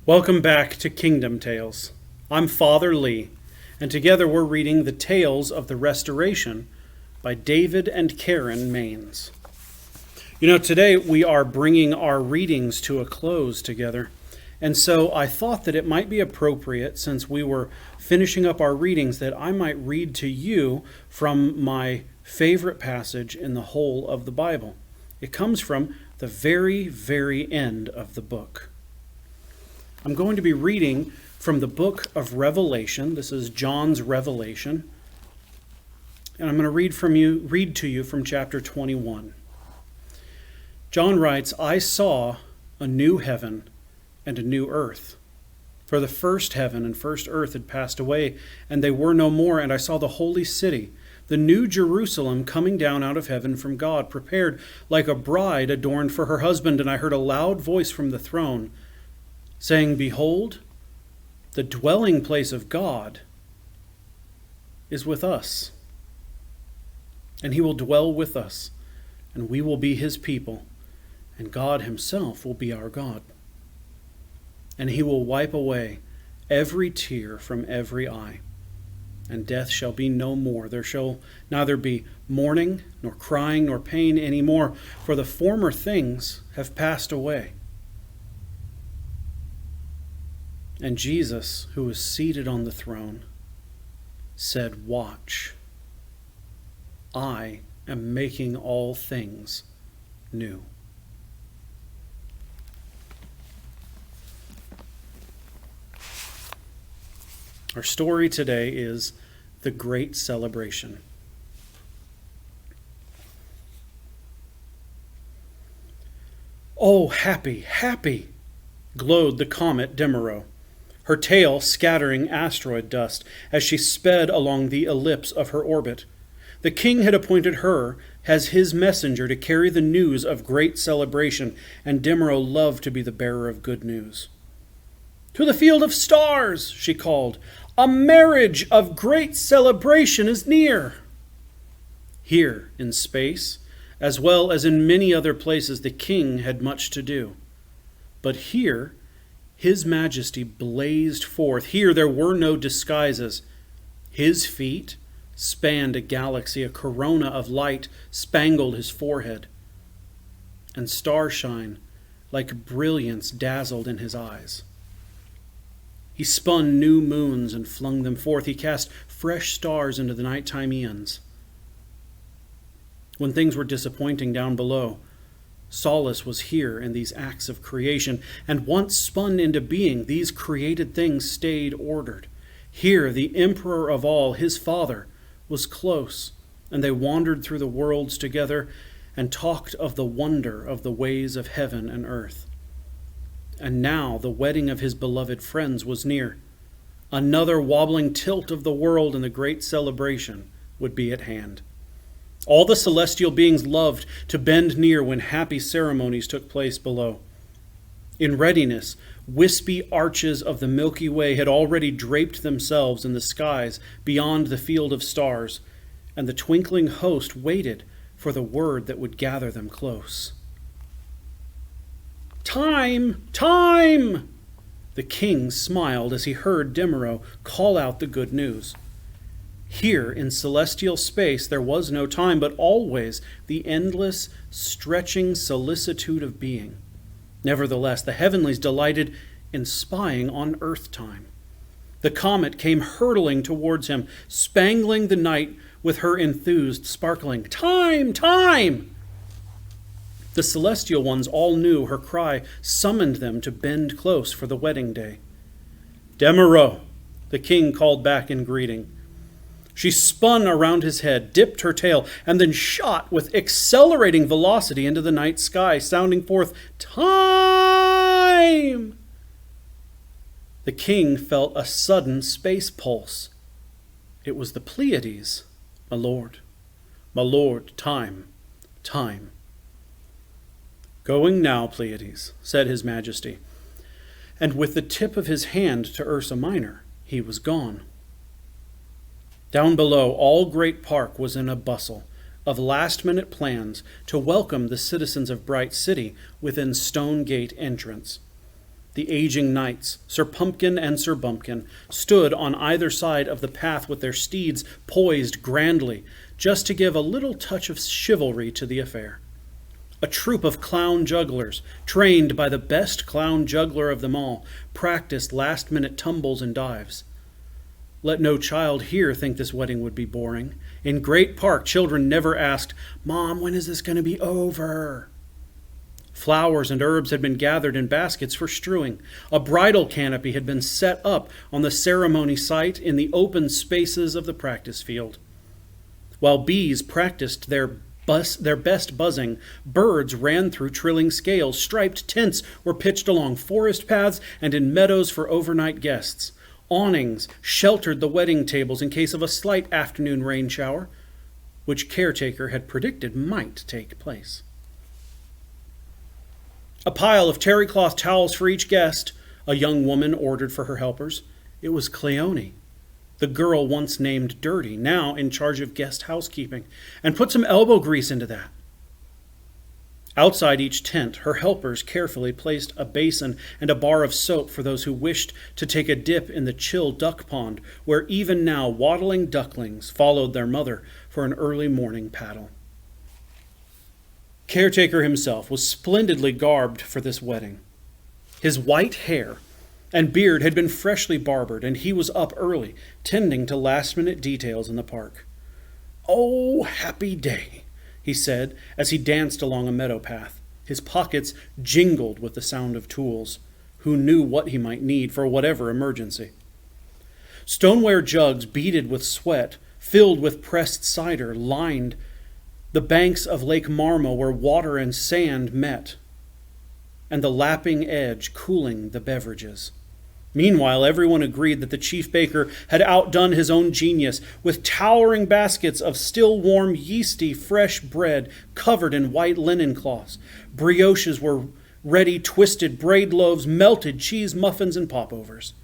Welcome back to Kingdom Tales. I'm Father Lee, and together we're reading The Tales of the Restoration by David and Karen Maines. Today we are bringing our readings to a close together, and so I thought that it might be appropriate, since we were finishing up our readings, that I might read to you from my favorite passage in the whole of the Bible. It comes from the very, very end of the book. I'm going to be reading from the book of Revelation. This is John's Revelation. And I'm going to read to you from chapter 21. John writes, "I saw a new heaven and a new earth. For the first heaven and first earth had passed away, and they were no more. And I saw the holy city, the new Jerusalem, coming down out of heaven from God, prepared like a bride adorned for her husband. And I heard a loud voice from the throne, saying, 'Behold, the dwelling place of God is with us, and he will dwell with us, and we will be his people, and God himself will be our God. And he will wipe away every tear from every eye, and death shall be no more. There shall neither be mourning, nor crying, nor pain any more, for the former things have passed away.' And Jesus, who was seated on the throne, said, 'Watch, I am making all things new.'" Our story today is the Great Celebration. "Oh, happy, happy," glowed the comet Demeraux, her tail scattering asteroid dust as she sped along the ellipse of her orbit. The king had appointed her as his messenger to carry the news of great celebration, and Demeraux loved to be the bearer of good news. "To the field of stars," she called. "A marriage of great celebration is near." Here in space, as well as in many other places, the king had much to do. But here, his majesty blazed forth. Here there were no disguises. His feet spanned a galaxy. A corona of light spangled his forehead, and starshine like brilliance dazzled in his eyes. He spun new moons and flung them forth. He cast fresh stars into the nighttime eons. When things were disappointing down below, solace was here in these acts of creation, and once spun into being, these created things stayed ordered. Here, the emperor of all, his father, was close, and they wandered through the worlds together and talked of the wonder of the ways of heaven and earth. And now the wedding of his beloved friends was near. Another wobbling tilt of the world, and the great celebration would be at hand. All the celestial beings loved to bend near when happy ceremonies took place below. In readiness, wispy arches of the Milky Way had already draped themselves in the skies beyond the field of stars, and the twinkling host waited for the word that would gather them close. "Time! Time!" The king smiled as he heard Demeraux call out the good news. Here in celestial space there was no time, but always the endless, stretching solicitude of being. Nevertheless, the heavenlies delighted in spying on earth time. The comet came hurtling towards him, spangling the night with her enthused sparkling. "Time! Time!" The celestial ones all knew her cry summoned them to bend close for the wedding day. "Demeraux," the king called back in greeting. She spun around his head, dipped her tail, and then shot with accelerating velocity into the night sky, sounding forth, "Time!" The king felt a sudden space pulse. It was the Pleiades. "My lord, time, time." "Going now, Pleiades," said his majesty. And with the tip of his hand to Ursa Minor, he was gone. Down below, all Great Park was in a bustle of last-minute plans to welcome the citizens of Bright City within Stone Gate entrance. The aging knights, Sir Pumpkin and Sir Bumpkin, stood on either side of the path with their steeds poised grandly, just to give a little touch of chivalry to the affair. A troop of clown jugglers, trained by the best clown juggler of them all, practiced last-minute tumbles and dives. Let no child here think this wedding would be boring. In Great Park, children never asked, "Mom, when is this going to be over?" Flowers and herbs had been gathered in baskets for strewing. A bridal canopy had been set up on the ceremony site in the open spaces of the practice field. While bees practiced their best buzzing, birds ran through trilling scales, striped tents were pitched along forest paths and in meadows for overnight guests. Awnings sheltered the wedding tables in case of a slight afternoon rain shower, which caretaker had predicted might take place. A pile of terry cloth towels for each guest, a young woman ordered for her helpers. It was Cleone, the girl once named Dirty, now in charge of guest housekeeping, and put some elbow grease into that. Outside each tent, her helpers carefully placed a basin and a bar of soap for those who wished to take a dip in the chill duck pond, where even now waddling ducklings followed their mother for an early morning paddle. Caretaker himself was splendidly garbed for this wedding. His white hair and beard had been freshly barbered, and he was up early, tending to last-minute details in the park. "Oh, happy day," he said as he danced along a meadow path. His pockets jingled with the sound of tools. Who knew what he might need for whatever emergency? Stoneware jugs beaded with sweat, filled with pressed cider, lined the banks of Lake Marmo where water and sand met, and the lapping edge cooling the beverages. Meanwhile, everyone agreed that the chief baker had outdone his own genius, with towering baskets of still warm, yeasty, fresh bread covered in white linen cloths. Brioches were ready, twisted braid loaves, melted cheese muffins, and popovers.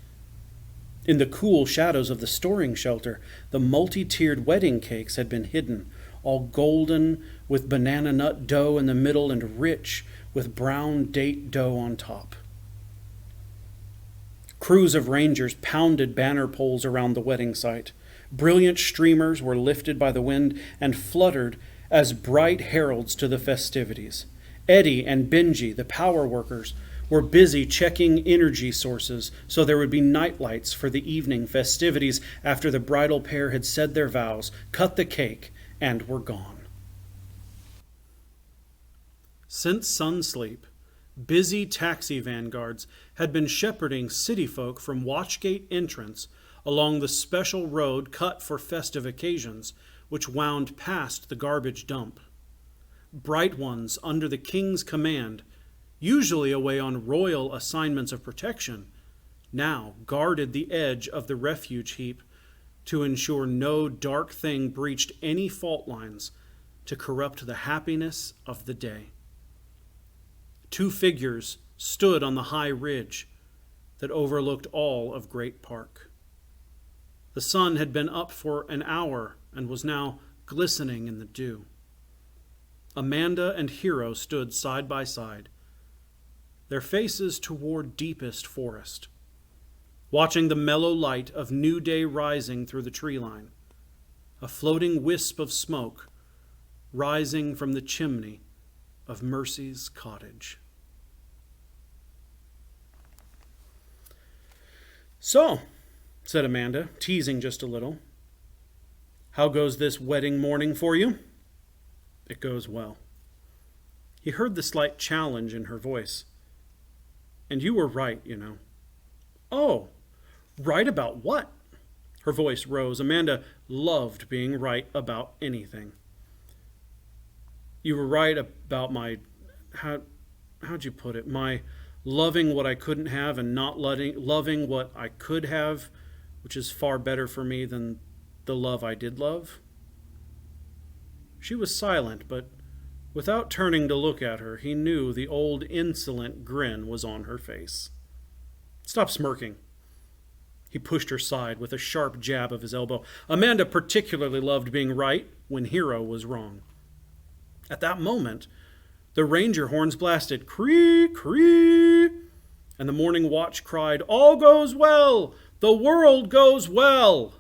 In the cool shadows of the storing shelter, the multi-tiered wedding cakes had been hidden, all golden with banana nut dough in the middle and rich with brown date dough on top. Crews of rangers pounded banner poles around the wedding site. Brilliant streamers were lifted by the wind and fluttered as bright heralds to the festivities. Eddie and Benji, the power workers, were busy checking energy sources so there would be nightlights for the evening festivities after the bridal pair had said their vows, cut the cake, and were gone. Since sunsleep, busy taxi vanguards had been shepherding city folk from Watchgate entrance along the special road cut for festive occasions, which wound past the garbage dump. Bright ones under the king's command, usually away on royal assignments of protection, now guarded the edge of the refuge heap to ensure no dark thing breached any fault lines to corrupt the happiness of the day. Two figures stood on the high ridge that overlooked all of Great Park. The sun had been up for an hour and was now glistening in the dew. Amanda and Hero stood side by side, their faces toward deepest forest, watching the mellow light of new day rising through the tree line, a floating wisp of smoke rising from the chimney of Mercy's cottage. "So," said Amanda, teasing just a little, "how goes this wedding morning for you?" "It goes well." He heard the slight challenge in her voice. "And you were right, you know." "Oh, right about what?" Her voice rose. Amanda loved being right about anything. "You were right about my, how'd you put it? My loving what I couldn't have and not loving what I could have, which is far better for me than the love I did love." She was silent, but without turning to look at her, he knew the old insolent grin was on her face. "Stop smirking." He pushed her side with a sharp jab of his elbow. Amanda particularly loved being right when Hero was wrong. At that moment, the ranger horns blasted, "Cree, cree," And the morning watch cried, "All goes well! The world goes well!"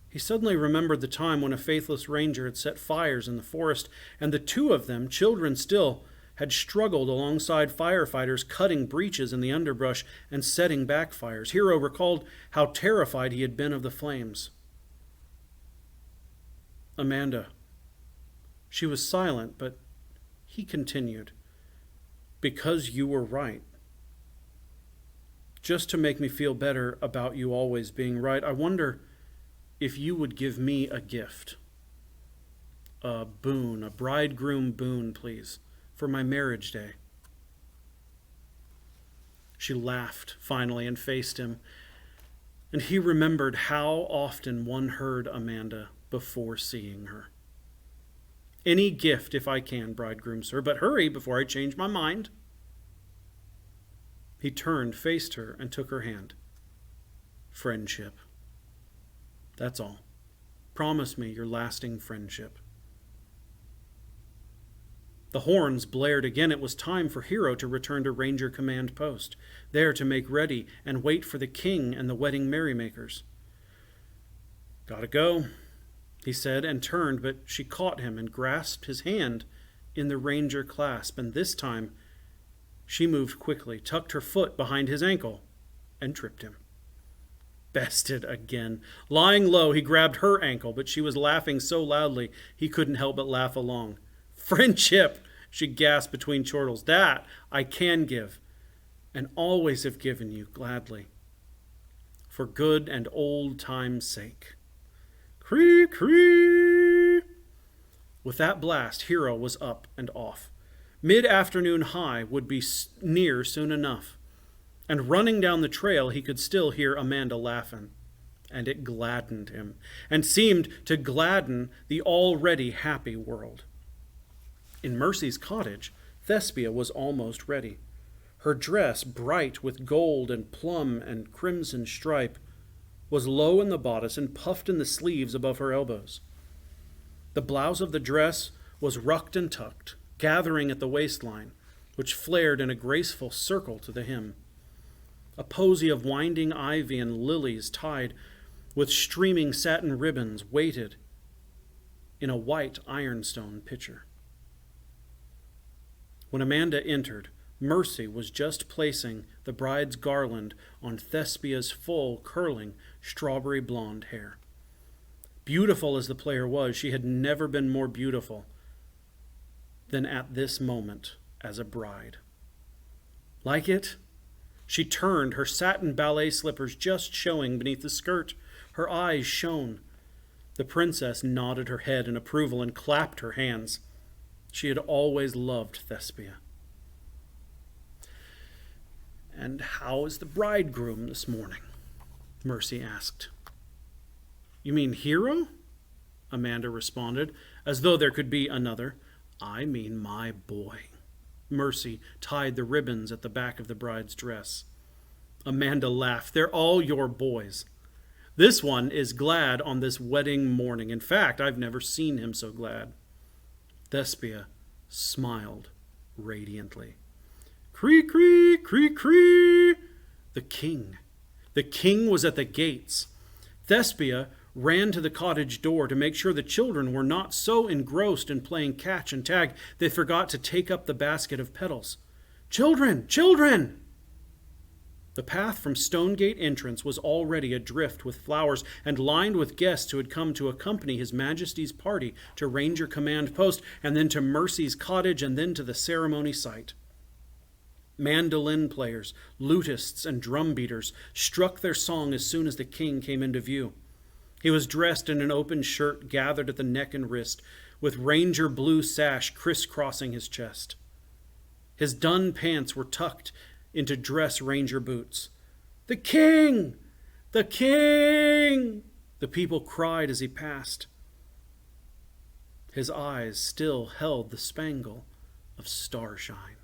He suddenly remembered the time when a faithless ranger had set fires in the forest, and the two of them, children still, had struggled alongside firefighters, cutting breaches in the underbrush and setting backfires. Hero recalled how terrified he had been of the flames. Amanda. She was silent, but he continued, "Because you were right. Just to make me feel better about you always being right, I wonder if you would give me a gift. A boon, a bridegroom boon, please, for my marriage day." She laughed finally and faced him, and he remembered how often one heard Amanda before seeing her. "Any gift if I can, bridegroom, sir, but hurry before I change my mind." He turned, faced her, and took her hand. "Friendship. That's all. Promise me your lasting friendship." The horns blared again. It was time for Hero to return to Ranger Command Post, there to make ready and wait for the king and the wedding merrymakers. "Gotta go," he said, and turned, but she caught him and grasped his hand in the ranger clasp, and this time she moved quickly, tucked her foot behind his ankle, and tripped him. Bested again. Lying low, he grabbed her ankle, but she was laughing so loudly he couldn't help but laugh along. "Friendship," she gasped between chortles. "That I can give, and always have given you gladly, for good and old time's sake." Cree, cree. With that blast, Hero was up and off. Mid-afternoon high would be near soon enough, and running down the trail he could still hear Amanda laughing, and it gladdened him, and seemed to gladden the already happy world. In Mercy's cottage, Thespia was almost ready. Her dress, bright with gold and plum and crimson stripe, was low in the bodice and puffed in the sleeves above her elbows. The blouse of the dress was rucked and tucked, gathering at the waistline, which flared in a graceful circle to the hem. A posy of winding ivy and lilies tied with streaming satin ribbons waited in a white ironstone pitcher. When Amanda entered, Mercy was just placing the bride's garland on Thespia's full, curling, strawberry blonde hair. Beautiful as the player was, she had never been more beautiful than at this moment as a bride. "Like it?" She turned, her satin ballet slippers just showing beneath the skirt. Her eyes shone. The princess nodded her head in approval and clapped her hands. She had always loved Thespia. "And how is the bridegroom this morning?" Mercy asked. "You mean Hero?" Amanda responded, as though there could be another. "I mean my boy." Mercy tied the ribbons at the back of the bride's dress. Amanda laughed. "They're all your boys. This one is glad on this wedding morning. In fact, I've never seen him so glad." Thespia smiled radiantly. "Cree, cree, cree, cree." The king was at the gates. Thespia ran to the cottage door to make sure the children were not so engrossed in playing catch and tag they forgot to take up the basket of petals. "Children! Children!" The path from Stonegate entrance was already adrift with flowers and lined with guests who had come to accompany His Majesty's party to Ranger Command Post, and then to Mercy's cottage, and then to the ceremony site. Mandolin players, lutists, and drum beaters struck their song as soon as the king came into view. He was dressed in an open shirt gathered at the neck and wrist, with ranger blue sash crisscrossing his chest. His dun pants were tucked into dress ranger boots. "The king! The king!" the people cried as he passed. His eyes still held the spangle of starshine.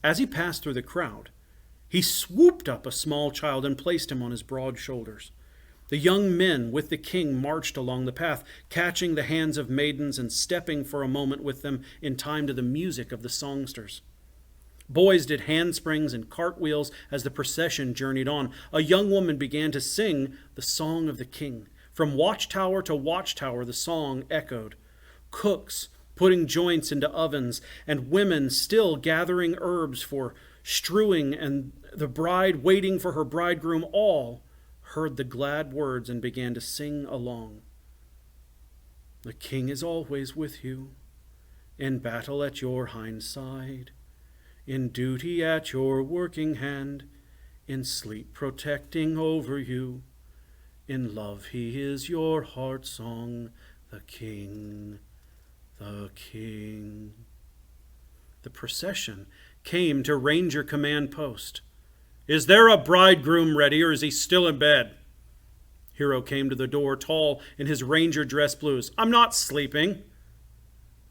As he passed through the crowd, he swooped up a small child and placed him on his broad shoulders. The young men with the king marched along the path, catching the hands of maidens and stepping for a moment with them in time to the music of the songsters. Boys did handsprings and cartwheels as the procession journeyed on. A young woman began to sing the song of the king. From watchtower to watchtower, the song echoed. Cooks putting joints into ovens, and women still gathering herbs for strewing, and the bride waiting for her bridegroom, all heard the glad words and began to sing along. The king is always with you, in battle at your hind side, in duty at your working hand, in sleep protecting over you. In love he is your heart song, the king, the king. The procession came to Ranger Command Post. Is there a bridegroom ready, or is he still in bed? Hero came to the door, tall in his ranger dress blues. I'm not sleeping.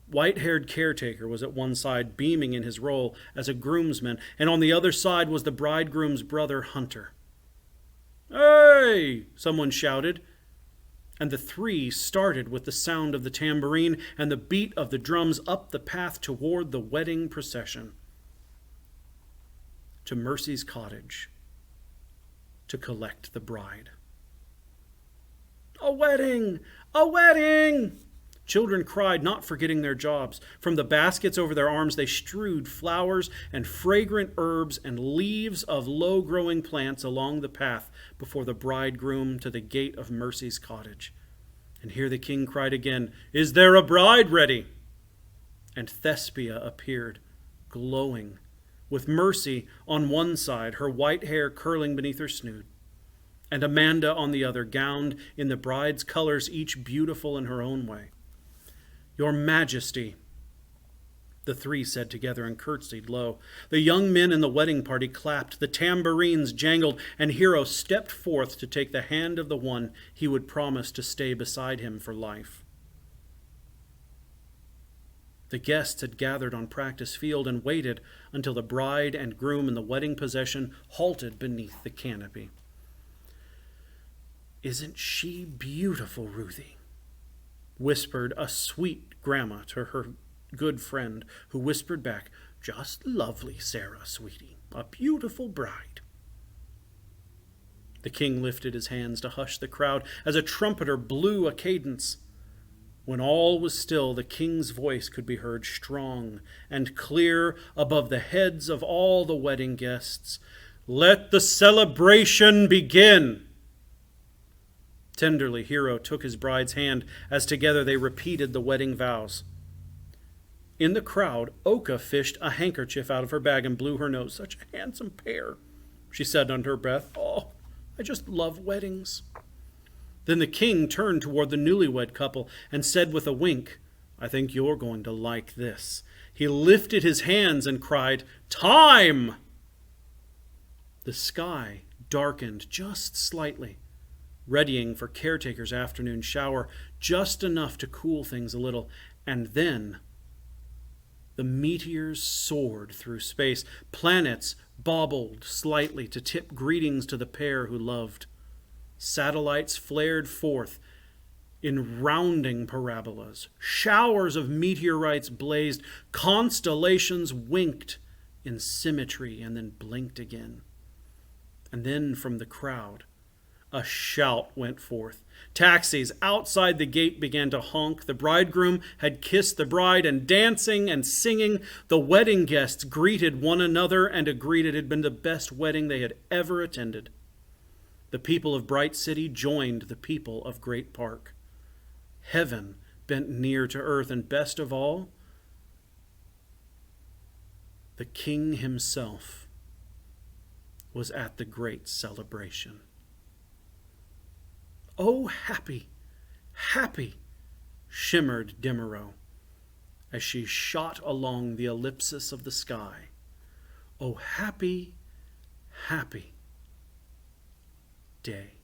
White-haired caretaker was at one side, beaming in his role as a groomsman, and on the other side was the bridegroom's brother, Hunter. Hey! Someone shouted, and the three started with the sound of the tambourine and the beat of the drums up the path toward the wedding procession. To Mercy's cottage to collect the bride. A wedding! A wedding! Children cried, not forgetting their jobs. From the baskets over their arms, they strewed flowers and fragrant herbs and leaves of low-growing plants along the path before the bridegroom to the gate of Mercy's cottage. And here the king cried again, Is there a bride ready? And Thespia appeared, glowing, with Mercy on one side, her white hair curling beneath her snood, and Amanda on the other, gowned in the bride's colors, each beautiful in her own way. Your Majesty, the three said together and curtsied low. The young men in the wedding party clapped, the tambourines jangled, and Hero stepped forth to take the hand of the one he would promise to stay beside him for life. The guests had gathered on practice field and waited until the bride and groom in the wedding procession halted beneath the canopy. Isn't she beautiful, Ruthie? Whispered a sweet grandma to her good friend, who whispered back, Just lovely, Sarah, sweetie, a beautiful bride. The king lifted his hands to hush the crowd as a trumpeter blew a cadence. When all was still, the king's voice could be heard strong and clear above the heads of all the wedding guests. Let the celebration begin! Tenderly, Hero took his bride's hand as together they repeated the wedding vows. In the crowd, Oka fished a handkerchief out of her bag and blew her nose. Such a handsome pair, she said under her breath. Oh, I just love weddings. Then the king turned toward the newlywed couple and said with a wink, I think you're going to like this. He lifted his hands and cried, Time! The sky darkened just slightly, readying for caretaker's afternoon shower, just enough to cool things a little, and then the meteors soared through space. Planets bobbled slightly to tip greetings to the pair who loved. Satellites flared forth in rounding parabolas. Showers of meteorites blazed. Constellations winked in symmetry and then blinked again. And then from the crowd, a shout went forth. Taxis outside the gate began to honk. The bridegroom had kissed the bride, and dancing and singing, the wedding guests greeted one another and agreed it had been the best wedding they had ever attended. The people of Bright City joined the people of Great Park. Heaven bent near to earth, and best of all, the king himself was at the great celebration. Oh, happy, happy, shimmered Demeraux as she shot along the ellipsis of the sky. Oh, happy, happy day.